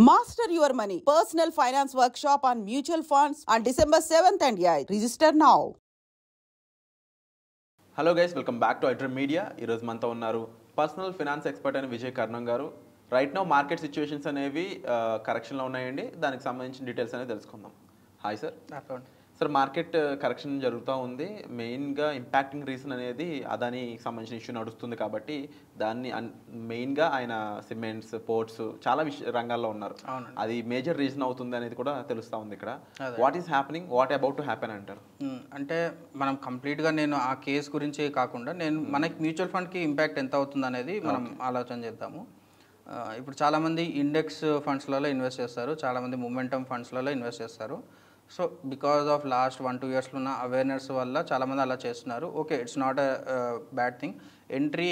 Master your money. Personal finance workshop on mutual funds on December 7th and 8th. Register now. Hello guys, welcome back to iDream media. ఈరోజు మనతో ఉన్నారు personal finance expert అయిన విజయ్ కర్ణం గారు. Right now market situations అనేవి కరెక్షన్లో ఉన్నాయండి. దానికి సంబంధించిన details అనేది తెలుసుకుందాం. Hi sir. Sir, market correction జరుగుతూ ఉంది. మెయిన్గా ఇంపాక్టింగ్ రీజన్ అనేది అదానికి సంబంధించిన ఇష్యూ నడుస్తుంది కాబట్టి దాన్ని మెయిన్గా ఆయన సిమెంట్స్, పోర్ట్స్ చాలా రంగాల్లో ఉన్నారు. అది మేజర్ రీజన్ అవుతుంది అనేది కూడా తెలుస్తూ ఉంది ఇక్కడ. What is happening, what about to happen అంటారు? అంటే మనం కంప్లీట్గా నేను ఆ కేసు గురించి కాకుండా మనకి మ్యూచువల్ ఫండ్కి ఇంపాక్ట్ ఎంత అవుతుంది అనేది మనం ఆలోచన చేద్దాము. ఇప్పుడు చాలామంది ఇండెక్స్ ఫండ్స్లలో ఇన్వెస్ట్ చేస్తారు, చాలామంది మొమెంటమ్ ఫండ్స్లలో ఇన్వెస్ట్ చేస్తారు. సో బికాస్ ఆఫ్ లాస్ట్ 1-2 ఇయర్స్లో ఉన్న అవేర్నెస్ వల్ల చాలామంది అలా చేస్తున్నారు. Okay, it's not a bad thing. Entry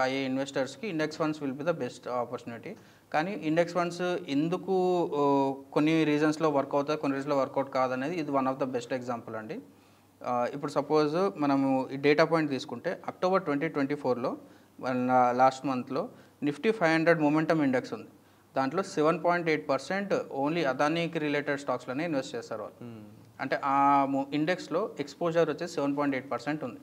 అయ్యే ఇన్వెస్టర్స్కి index funds will be the best opportunity. కానీ ఇండెక్స్ ఫండ్స్ ఎందుకు కొన్ని రీజన్స్లో వర్క్ అవుతాయి, కొన్ని రీజన్స్లో వర్కౌట్ కాదనేది ఇది one of the best example అండి. ఇప్పుడు సపోజ్ మనము ఈ డేటా పాయింట్ తీసుకుంటే అక్టోబర్ 2024లో లాస్ట్ మంత్లో నిఫ్టీ 500 మొమెంటమ్ ఇండెక్స్ ఉంది. దాంట్లో 7.8% ఓన్లీ అదానీకి రిలేటెడ్ స్టాక్స్లోనే ఇన్వెస్ట్ చేస్తారు వాళ్ళు. అంటే ఆ ఇండెక్స్లో ఎక్స్పోజర్ వచ్చేసి 7.8% ఉంది.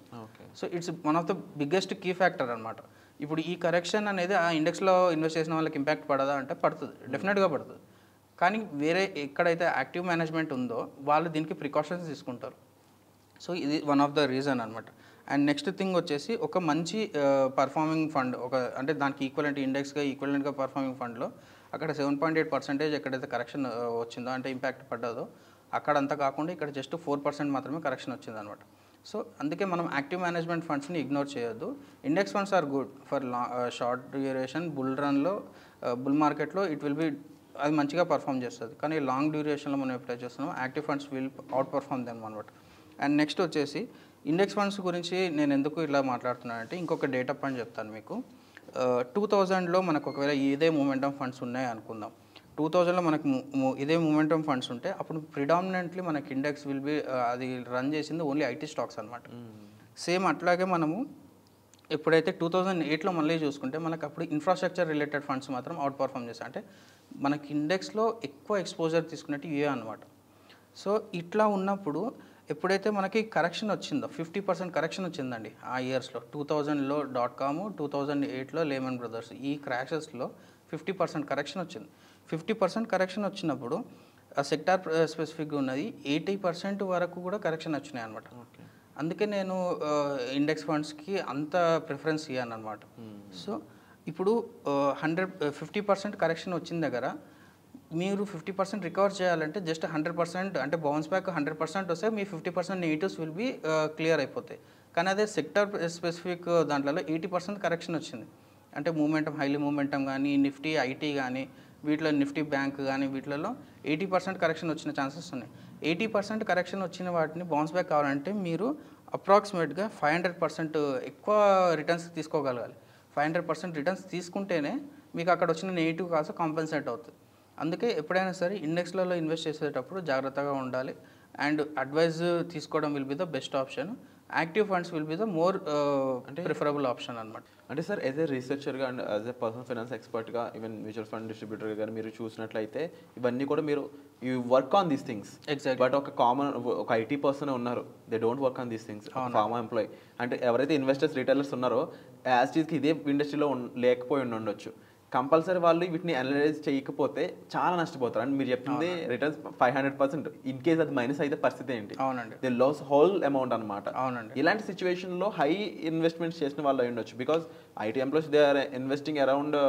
So it's one of the biggest key factor అనమాట. ఇప్పుడు ఈ కరెక్షన్ అనేది ఆ ఇండెక్స్లో ఇన్వెస్ట్ చేసిన వాళ్ళకి ఇంపాక్ట్ పడదా అంటే పడుతుంది, డెఫినెట్గా పడుతుంది. కానీ వేరే ఎక్కడైతే యాక్టివ్ మేనేజ్మెంట్ ఉందో వాళ్ళు దీనికి ప్రికాషన్స్ తీసుకుంటారు. సో ఇది వన్ ఆఫ్ ద రీజన్ అనమాట. అండ్ నెక్స్ట్ థింగ్ వచ్చేసి ఒక మంచి పర్ఫార్మింగ్ ఫండ్, అంటే దానికి ఈక్వలెంట్ ఇండెక్స్గా ఈక్వలెంట్గా పర్ఫార్మింగ్ ఫండ్లో అక్కడ 7.8% ఎక్కడైతే కరెక్షన్ వచ్చిందో, అంటే ఇంపాక్ట్ పడ్డదో అక్కడంతా కాకుండా ఇక్కడ జస్ట్ 4% మాత్రమే కరెక్షన్ వచ్చింది అనమాట. సో అందుకే మనం యాక్టివ్ మేనేజ్మెంట్ ఫండ్స్ని ఇగ్నోర్ చేయొద్దు. Index funds are good for short duration. Bull రన్లో, బుల్ మార్కెట్లో ఇట్ విల్ బి అది మంచిగా పర్ఫామ్ చేస్తుంది. కానీ లాంగ్ డ్యూరేషన్లో మనం ఎప్పుడైతే చేస్తున్నాం active funds will out perform them అనమాట. అండ్ నెక్స్ట్ వచ్చేసి ఇండెక్స్ ఫండ్స్ గురించి నేను ఎందుకు ఇలా మాట్లాడుతున్నానంటే ఇంకొక డేటా పాయింట్ చెప్తాను మీకు. 2000లో మనకు ఒకవేళ ఇదే మొమెంటమ్ ఫండ్స్ ఉన్నాయి అనుకుందాం. 2000లో మనకు ఇదే మొమెంటమ్ ఫండ్స్ ఉంటే అప్పుడు ప్రిడామినెంట్లీ మనకి ఇండెక్స్ విల్ బి అది రన్ చేసింది ఓన్లీ ఐటీ స్టాక్స్ అనమాట. సేమ్ అట్లాగే మనము ఎప్పుడైతే 2008లో మళ్ళీ చూసుకుంటే మనకు అప్పుడు ఇన్ఫ్రాస్ట్రక్చర్ రిలేటెడ్ ఫండ్స్ మాత్రం అవుట్ పర్ఫామ్ చేస్తాయి. అంటే మనకి ఇండెక్స్లో ఎక్కువ ఎక్స్పోజర్ తీసుకున్నట్టు ఇవే అనమాట. సో ఇట్లా ఉన్నప్పుడు ఎప్పుడైతే మనకి కరెక్షన్ వచ్చిందో 50% కరెక్షన్ వచ్చిందండి ఆ ఇయర్స్లో. 2000లో .com, 2008లో లేమన్ బ్రదర్స్, ఈ క్రాషెస్లో 50% కరెక్షన్ వచ్చింది. 50% కరెక్షన్ వచ్చినప్పుడు ఆ సెక్టార్ స్పెసిఫిక్గా ఉన్నది 80% వరకు కూడా కరెక్షన్ వచ్చినాయి అనమాట. అందుకే నేను ఇండెక్స్ ఫండ్స్కి అంత ప్రిఫరెన్స్ ఇవ్వను అనమాట. సో ఇప్పుడు 50% కరెక్షన్ వచ్చిన దగ్గర మీరు 50% రికవర్ చేయాలంటే జస్ట్ 100%, అంటే బౌన్స్ బ్యాక్ 100% వస్తే మీ 50% నెగిటివ్స్ విల్ బి క్లియర్ అయిపోతాయి. కానీ అదే సెక్టర్ స్పెసిఫిక్ దాంట్లో 80% కరెక్షన్ వచ్చింది. అంటే మూమెంటం, హైలీ మూమెంటం కానీ, నిఫ్టీ ఐటీ కానీ, వీటిలో నిఫ్టీ బ్యాంక్ కానీ వీటిలలో 80% కరెక్షన్ వచ్చిన ఛాన్సెస్ ఉన్నాయి. 80% కరెక్షన్ వచ్చిన వాటిని బౌన్స్ బ్యాక్ కావాలంటే మీరు అప్రాక్సిమేట్గా 500% ఎక్కువ రిటర్న్స్ తీసుకోగలగాలి. 500% రిటర్న్స్ తీసుకుంటేనే మీకు అక్కడ వచ్చిన నెగిటివ్ కాస్త కాంపెన్సేట్ అవుతుంది. అందుకే ఎప్పుడైనా సరే ఇండెక్స్లలో ఇన్వెస్ట్ చేసేటప్పుడు జాగ్రత్తగా ఉండాలి. అండ్ అడ్వైజ్ తీసుకోవడం will be the best option. Active funds will be the more preferable option అనమాట. అంటే సార్, యాజ్ ఏ రీసెర్చర్గా and as a personal finance ఎక్స్పర్ట్గా, ఈవెన్ మ్యూచువల్ ఫండ్ డిస్ట్రిబ్యూటర్గా కానీ మీరు చూసినట్లయితే ఇవన్నీ కూడా మీరు you work on these things. But ఒక ఐటీ పర్సన్ ఉన్నారు, they don't work on these things. Pharma employee అంటే ఎవరైతే ఇన్వెస్టర్స్, రిటైలర్స్ ఉన్నారో యాజ్ టీజ్కి ఇదే ఇండస్ట్రీలో లేకపోయి ఉండొచ్చు. కంపల్సరీ వాళ్ళు వీటిని అనలైజ్ చేయకపోతే చాలా నష్టపోతారు. అండ్ మీరు చెప్తుంది రిటర్న్స్ 500%. ఇన్ కేస్ అది మైనస్ అయితే పరిస్థితి ఏంటి? అవునండి, దే లాస్ హోల్ అమౌంట్ అనమాట. అవునండి. ఇలాంటి సిచ్యువేషన్లో హై ఇన్వెస్ట్మెంట్స్ చేసిన వాళ్ళు అయి ఉండొచ్చు. Because IT employees they are investing around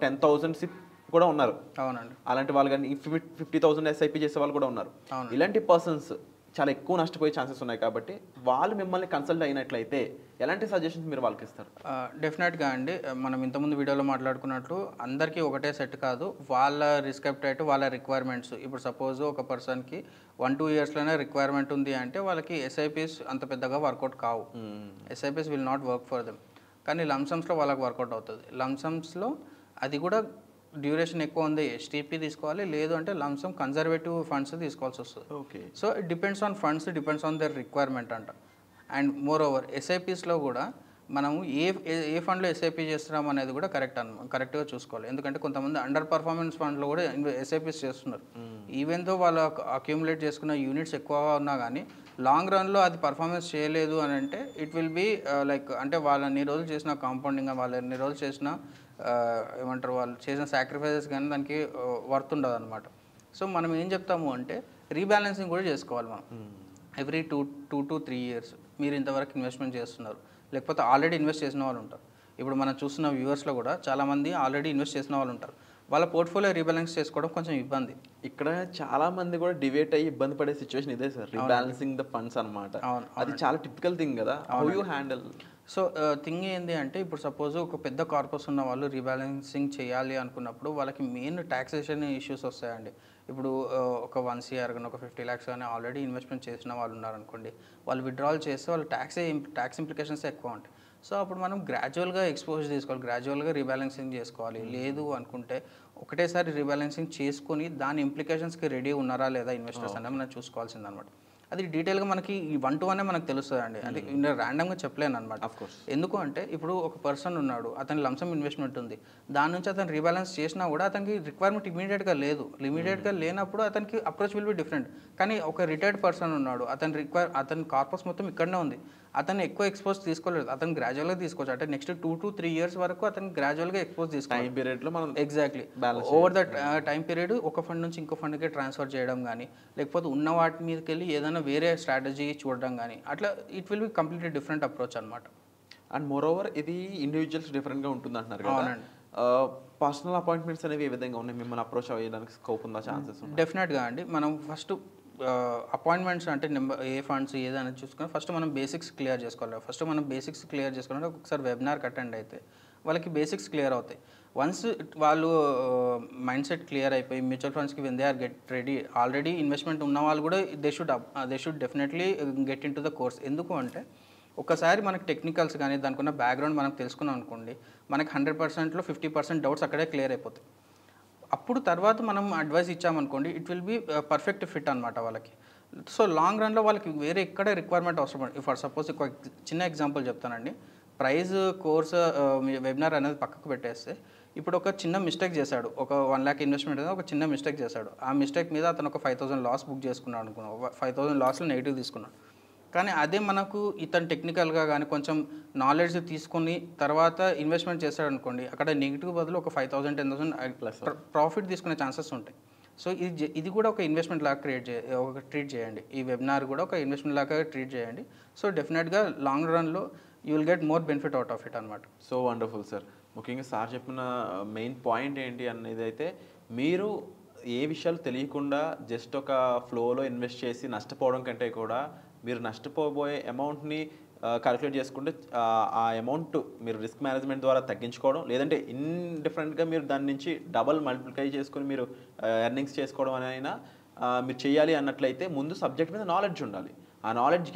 10,000 కూడా ఉన్నారు. అవునండి. అలాంటి వాళ్ళు కానీ 50,000 SIP చేసే వాళ్ళు కూడా ఉన్నారు. ఇలాంటి పర్సన్స్ చాలా ఎక్కువ నష్టపోయే ఛాన్సెస్ ఉన్నాయి. కాబట్టి వాళ్ళు మిమ్మల్ని కన్సల్ట్ అయినట్లయితే ఎలాంటి సజెషన్స్ మీరు వాళ్ళకి ఇస్తారు? డెఫినెట్గా అండి, మనం ఇంతకుముందు వీడియోలో మాట్లాడుకున్నట్లు అందరికీ ఒకటే సెట్ కాదు. వాళ్ళ రిస్క్ అపెటైట్, వాళ్ళ రిక్వైర్మెంట్స్. ఇప్పుడు సపోజ్ ఒక పర్సన్కి 1-2 ఇయర్స్లోనే రిక్వైర్మెంట్ ఉంది అంటే వాళ్ళకి SIPs అంత పెద్దగా వర్కౌట్ కావు. SIPs will not work for them. కానీ లంసమ్స్లో వాళ్ళకి వర్కౌట్ అవుతుంది. లంసమ్స్లో అది కూడా డ్యూరేషన్ ఎక్కువ ఉంది, STP తీసుకోవాలి, లేదు అంటే లంసమ్ కన్జర్వేటివ్ ఫండ్స్ తీసుకోవాల్సి వస్తుంది. Okay. So it depends on funds, depends on their requirement అంట. అండ్ మోర్ ఓవర్ SIPsలో కూడా మనము ఏ ఫండ్లో ఎస్ఐపి చేస్తున్నాం అనేది కూడా కరెక్ట్గా చూసుకోవాలి. ఎందుకంటే కొంతమంది అండర్ పర్ఫార్మెన్స్ ఫండ్లో కూడా ఎస్ఐపిస్ చేస్తున్నారు. ఈవెన్ దో వాళ్ళు అక్యూములేట్ చేసుకున్న యూనిట్స్ ఎక్కువగా ఉన్నా కానీ లాంగ్ రన్లో అది పర్ఫార్మెన్స్ చేయలేదు అని అంటే ఇట్ విల్ బీ లైక్ అంటే వాళ్ళని రోజులు చేసిన కాంపౌండింగ్, వాళ్ళు ఎన్ని రోజులు చేసిన ఏమంటారు వాళ్ళు చేసిన సాక్రిఫైసెస్ కానీ దానికి వర్త్ ఉండదు అనమాట. సో మనం ఏం చెప్తాము అంటే రీబ్యాలెన్సింగ్ కూడా చేసుకోవాలి. మనం ఎవ్రీ 2 to 3 years మీరు ఇంతవరకు ఇన్వెస్ట్మెంట్ చేస్తున్నారు, లేకపోతే ఆల్రెడీ ఇన్వెస్ట్ చేసిన వాళ్ళు ఉంటారు. ఇప్పుడు మనం చూస్తున్న వ్యూవర్స్లో కూడా చాలామంది ఆల్రెడీ ఇన్వెస్ట్ చేసిన వాళ్ళు ఉంటారు. వాళ్ళ పోర్ట్ఫోలియో రీబ్యాలెన్స్ చేసుకోవడం కొంచెం ఇబ్బంది. ఇక్కడ చాలా మంది కూడా డివేట్ అయ్యి ఇబ్బంది పడే సిచ్యువేషన్ ఇదే సార్, రీబ్యాలెన్సింగ్ ద ఫండ్స్ అనమాట. అది చాలా టిపికల్ థింగ్ కదా, how you handle? So thing ఏంటి అంటే ఇప్పుడు సపోజ్ ఒక పెద్ద కార్పస్ ఉన్న వాళ్ళు రీబ్యాలెన్సింగ్ చేయాలి అనుకున్నప్పుడు వాళ్ళకి మెయిన్ ట్యాక్సేషన్ ఇష్యూస్ వస్తాయండి. ఇప్పుడు ఒక 1 CR కానీ ఒక 50 lakhs కానీ ఆల్రెడీ ఇన్వెస్ట్మెంట్ చేసిన వాళ్ళు ఉన్నారనుకోండి, వాళ్ళు విత్డ్రాల్ చేస్తే వాళ్ళు ట్యాక్స్ ఇంప్లికేషన్స్ ఎక్కువ ఉంటాయి. సో అప్పుడు మనం గ్రాడ్యువల్గా ఎక్స్పోజ్ తీసుకోవాలి, గ్రాడ్యువల్గా రీబ్యాలెన్సింగ్ చేసుకోవాలి. లేదు అనుకుంటే ఒకటేసారి రీబ్యాలెన్సింగ్ చేసుకొని దాని ఇంప్లికేషన్స్కి రెడీ ఉన్నారా లేదా ఇన్వెస్టర్స్ అనేది మనం చూసుకోవాల్సింది అనమాట. అది డీటెయిల్గా మనకి 1 to 1 మనకు తెలుస్తుంది అండి. అది ర్యాండమ్గా చెప్పలేను అనమాట. ఎందుకు అంటే ఇప్పుడు ఒక పర్సన్ ఉన్నాడు, అతని లంసమ్ ఇన్వెస్ట్మెంట్ ఉంది, దాని నుంచి అతను రీబ్యాలెన్స్ చేసినా కూడా అతనికి రిక్వైర్మెంట్ ఇమీడియట్గా లేదు. ఇమీడియట్గా లేనప్పుడు అతనికి అప్రోచ్ విల్ బి డిఫరెంట్. కానీ ఒక రిటైర్డ్ పర్సన్ ఉన్నాడు, అతని కార్పస్ మొత్తం ఇక్కడనే ఉంది, అతను ఎక్కువ ఎక్స్పోజ్ తీసుకోలేదు, అతను గ్రాడ్యువల్గా తీసుకోవచ్చు. అంటే నెక్స్ట్ 2 to 3 years వరకు అతను గ్రాడ్యువల్గా ఎక్స్పోజ్ తీసుకోవాలి. టైం పీరియడ్లో మనం exactly over the time period ఒక ఫండ్ నుంచి ఇంకో ఫండ్కి ట్రాన్స్ఫర్ చేయడం కానీ, లేకపోతే ఉన్న వాటి మీదకి వెళ్ళి ఏదైనా వేరే స్ట్రాటజీ చూడడం కానీ, అట్లా it will be completely different approach అనమాట. అండ్ మోర్ ఓవర్ ఇది ఇండివిజువల్స్ డిఫరెంట్గా ఉంటుంది అంటున్నారు కదా. పర్సనల్ అపాయింట్మెంట్స్ అనేవి ఏ విధంగా ఉన్నాయి, మిమ్మల్ని అప్రోచ్ అయ్యడానికి స్కోప్ ఉందా, ఛాన్సెస్? డెఫినెట్గా అండి. మనం ఫస్ట్ అపాయింట్మెంట్స్ అంటే ఏ ఫండ్స్ ఏదైనా చూసుకొని ఫస్ట్ మనం బేసిక్స్ క్లియర్ చేసుకోవాలి. ఫస్ట్ మనం బేసిక్స్ క్లియర్ చేసుకోవాలంటే ఒకసారి వెబినార్కి అటెండ్ అయితే వాళ్ళకి బేసిక్స్ క్లియర్ అవుతాయి. వన్స్ వాళ్ళు మైండ్ సెట్ క్లియర్ అయిపోయి మ్యూచువల్ ఫండ్స్కి when they are get ready, already investment ఉన్న వాళ్ళు కూడా they should definitely get into the course. ఎందుకు అంటే ఒకసారి మనకి టెక్నికల్స్ కానీ దానికి ఉన్న బ్యాక్గ్రౌండ్ మనం తెలుసుకున్నాం అనుకోండి, మనకి 100%లో 50% డౌట్స్ అక్కడే క్లియర్ అయిపోతాయి. అప్పుడు తర్వాత మనం అడ్వైస్ ఇచ్చామనుకోండి it will be perfect fit అనమాట వాళ్ళకి. సో లాంగ్ రన్లో వాళ్ళకి వేరే ఎక్కడ రిక్వైర్మెంట్ అవసరం. ఫర్ సపోజ్ ఒక చిన్న ఎగ్జాంపుల్ చెప్తానండి. ప్రైజ్ కోర్స్ వెబినార్ అనేది పక్కకు పెట్టేస్తే ఇప్పుడు ఒక చిన్న మిస్టేక్ చేశాడు, ఒక 1 lakh ఇన్వెస్ట్మెంట్ అనేది ఒక చిన్న మిస్టేక్ చేశాడు. ఆ మిస్టేక్ మీద అతను ఒక 5,000 లాస్ బుక్ చేసుకున్నాడు అనుకున్నాం, 5,000 లాస్లో నెగిటివ్ తీసుకున్నాడు. కానీ అదే మనకు ఇతను టెక్నికల్గా కానీ కొంచెం నాలెడ్జ్ తీసుకొని తర్వాత ఇన్వెస్ట్మెంట్ చేస్తాడు అనుకోండి, అక్కడ నెగిటివ్ బదులు ఒక 5,000 10,000 ప్రాఫిట్ తీసుకునే ఛాన్సెస్ ఉంటాయి. సో ఇది కూడా ఒక ఇన్వెస్ట్మెంట్ లాగా ట్రీట్ చేయండి. ఈ వెబినార్ కూడా ఒక ఇన్వెస్ట్మెంట్ లాగా ట్రీట్ చేయండి. సో డెఫినెట్గా లాంగ్ రన్లో you will get more benefit out of it అనమాట. So wonderful sir. ముఖ్యంగా సార్ చెప్పిన మెయిన్ పాయింట్ ఏంటి అనేది అయితే, మీరు ఏ విషయాలు తెలియకుండా జస్ట్ ఒక ఫ్లోలో ఇన్వెస్ట్ చేసి నష్టపోవడం కంటే కూడా మీరు నష్టపోబోయే అమౌంట్ని క్యాలిక్యులేట్ చేసుకుంటే ఆ అమౌంట్ మీరు రిస్క్ మేనేజ్మెంట్ ద్వారా తగ్గించుకోవడం, లేదంటే ఇండిఫరెంట్గా మీరు దాని నుంచి డబల్ మల్టిప్లై చేసుకుని మీరు ఎర్నింగ్స్ చేసుకోవడం అయినా మీరు చేయాలి అన్నట్లయితే ముందు సబ్జెక్ట్ మీద నాలెడ్జ్ ఉండాలి. ఆ నాలెడ్జ్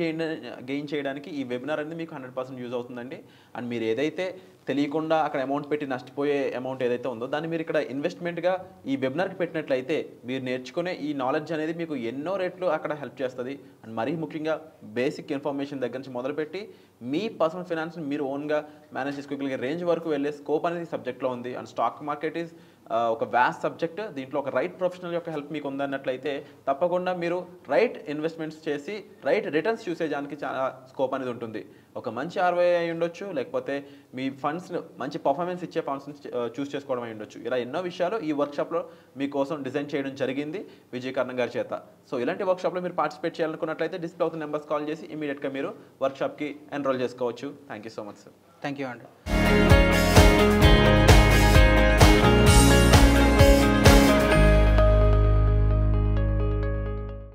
గెయిన్ చేయడానికి ఈ వెబినార్ అనేది మీకు 100% యూజ్ అవుతుందండి. అండ్ మీరు ఏదైతే తెలియకుండా అక్కడ అమౌంట్ పెట్టి నష్టపోయే అమౌంట్ ఏదైతే ఉందో దాన్ని మీరు ఇక్కడ ఇన్వెస్ట్మెంట్గా ఈ వెబినార్కి పెట్టినట్లయితే మీరు నేర్చుకునే ఈ నాలెడ్జ్ అనేది మీకు ఎన్నో రేట్లు అక్కడ హెల్ప్ చేస్తుంది. అండ్ మరీ ముఖ్యంగా బేసిక్ ఇన్ఫర్మేషన్ దగ్గర నుంచి మొదలుపెట్టి మీ పర్సనల్ ఫైనాన్స్ని మీరు ఓన్గా మేనేజ్ చేసుకోగలిగే రేంజ్ వరకు వెళ్ళే స్కోప్ అనేది సబ్జెక్ట్లో ఉంది. అండ్ స్టాక్ మార్కెట్ ఈజ్ ఒక వ్యాస్ట్ సబ్జెక్ట్. దీంట్లో ఒక రైట్ ప్రొఫెషనల్ యొక్క హెల్ప్ మీకు ఉందన్నట్లయితే తప్పకుండా మీరు రైట్ ఇన్వెస్ట్మెంట్స్ చేసి రైట్ రిటర్న్స్ చూసేదానికి చాలా స్కోప్ అనేది ఉంటుంది. ఒక మంచి ROI అయి ఉండొచ్చు, లేకపోతే మీ ఫండ్స్ను మంచి పర్ఫార్మెన్స్ ఇచ్చే ఫండ్స్ని చూస్ చేసుకోవడం అయి ఉండొచ్చు. ఇలా ఎన్నో విషయాలు ఈ వర్క్షాప్లో మీకోసం డిజైన్ చేయడం జరిగింది విజయ్ కర్ణం గారి చేత. సో ఇలాంటి వర్క్షాప్లో మీరు పార్టిసిపేట్ చేయాలనుకున్నట్లయితే డిస్ప్లే అవుతున్న నెంబర్స్ కాల్ చేసి ఇమీడియట్గా మీరు వర్క్షాప్కి ఎన్రోల్ చేసుకోవచ్చు. Thank you so much sir. Thank you అండి.